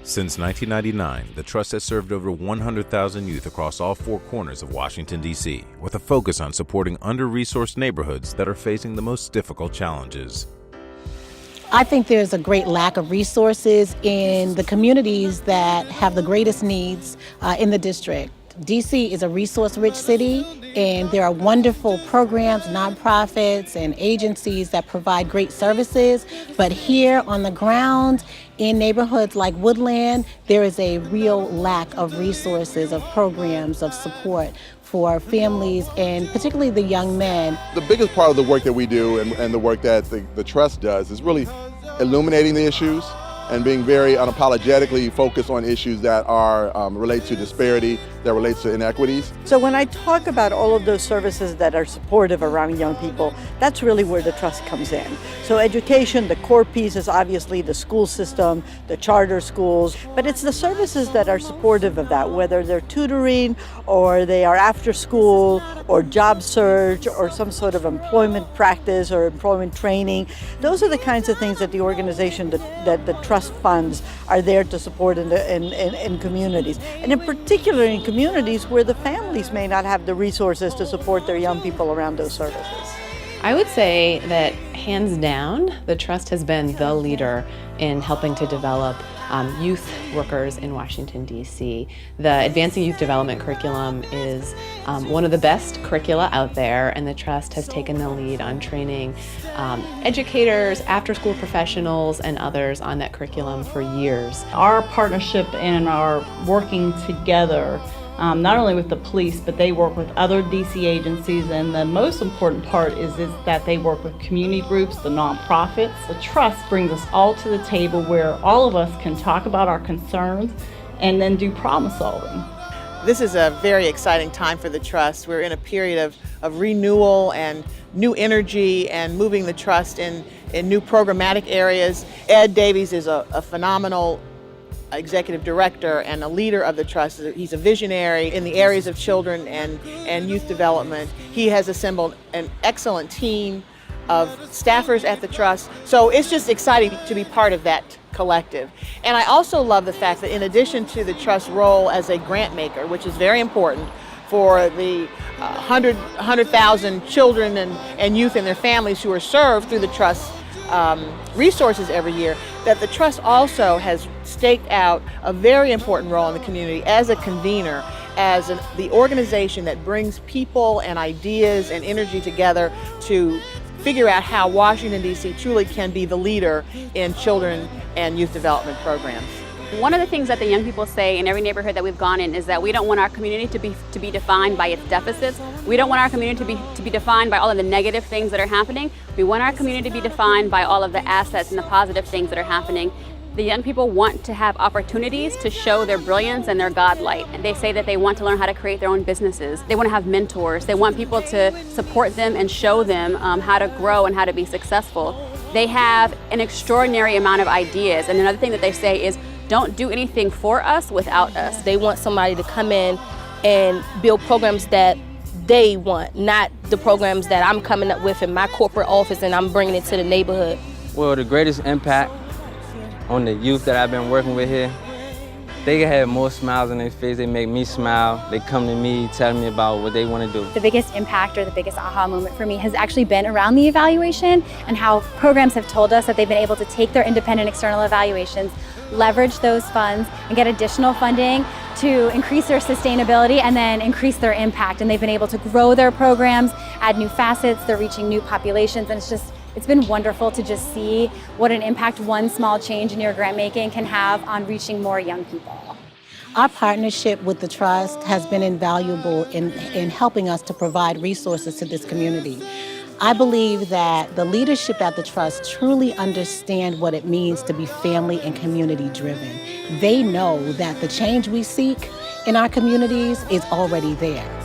Since 1999, the Trust has served over 100,000 youth across all four corners of Washington, D.C., with a focus on supporting under-resourced neighborhoods that are facing the most difficult challenges. I think there's a great lack of resources in the communities that have the greatest needs in the district. DC is a resource-rich city, and there are wonderful programs, nonprofits, and agencies that provide great services. But here on the ground, in neighborhoods like Woodland, there is a real lack of resources, of programs, of support for families, and particularly the young men. The biggest part of the work that we do and the work that the Trust does is really illuminating the issues and being very unapologetically focused on issues that are relate to disparity, that relates to inequities. So when I talk about all of those services that are supportive around young people, that's really where the Trust comes in. So education, the core piece is obviously the school system, the charter schools, but it's the services that are supportive of that, whether they're tutoring or they are after school or job search or some sort of employment practice or employment training. Those are the kinds of things that the organization, that the Trust funds are there to support in communities. And in particular in communities where the families may not have the resources to support their young people around those services. I would say that hands down, the Trust has been the leader in helping to develop youth workers in Washington, D.C. The Advancing Youth Development curriculum is one of the best curricula out there, and the Trust has taken the lead on training educators, after-school professionals, and others on that curriculum for years. Our partnership and our working together, not only with the police, but they work with other DC agencies, and the most important part is that they work with community groups, the nonprofits. The Trust brings us all to the table where all of us can talk about our concerns and then do problem solving. This is a very exciting time for the Trust. We're in a period of renewal and new energy and moving the Trust in new programmatic areas. Ed Davies is a phenomenal executive director and a leader of the Trust. He's a visionary in the areas of children and youth development. He has assembled an excellent team of staffers at the Trust. So it's just exciting to be part of that collective. And I also love the fact that in addition to the Trust role as a grant maker, which is very important for the 100,000 children and youth and their families who are served through the Trust resources every year, that the Trust also has staked out a very important role in the community as a convener, as the organization that brings people and ideas and energy together to figure out how Washington, D.C. truly can be the leader in children and youth development programs. One of the things that the young people say in every neighborhood that we've gone in is that we don't want our community to be defined by its deficits. We don't want our community to be defined by all of the negative things that are happening. We want our community to be defined by all of the assets and the positive things that are happening. The young people want to have opportunities to show their brilliance and their God light. And they say that they want to learn how to create their own businesses. They want to have mentors. They want people to support them and show them how to grow and how to be successful. They have an extraordinary amount of ideas. And another thing that they say is, don't do anything for us without us. They want somebody to come in and build programs that they want, not the programs that I'm coming up with in my corporate office and I'm bringing it to the neighborhood. Well, the greatest impact on the youth that I've been working with here, they have more smiles on their face. They make me smile. They come to me, telling me about what they want to do. The biggest impact or the biggest aha moment for me has actually been around the evaluation and how programs have told us that they've been able to take their independent external evaluations, leverage those funds, and get additional funding to increase their sustainability and then increase their impact. And they've been able to grow their programs, add new facets, they're reaching new populations, and it's been wonderful to just see what an impact one small change in your grant making can have on reaching more young people. Our partnership with the Trust has been invaluable in helping us to provide resources to this community. I believe that the leadership at the Trust truly understand what it means to be family and community driven. They know that the change we seek in our communities is already there.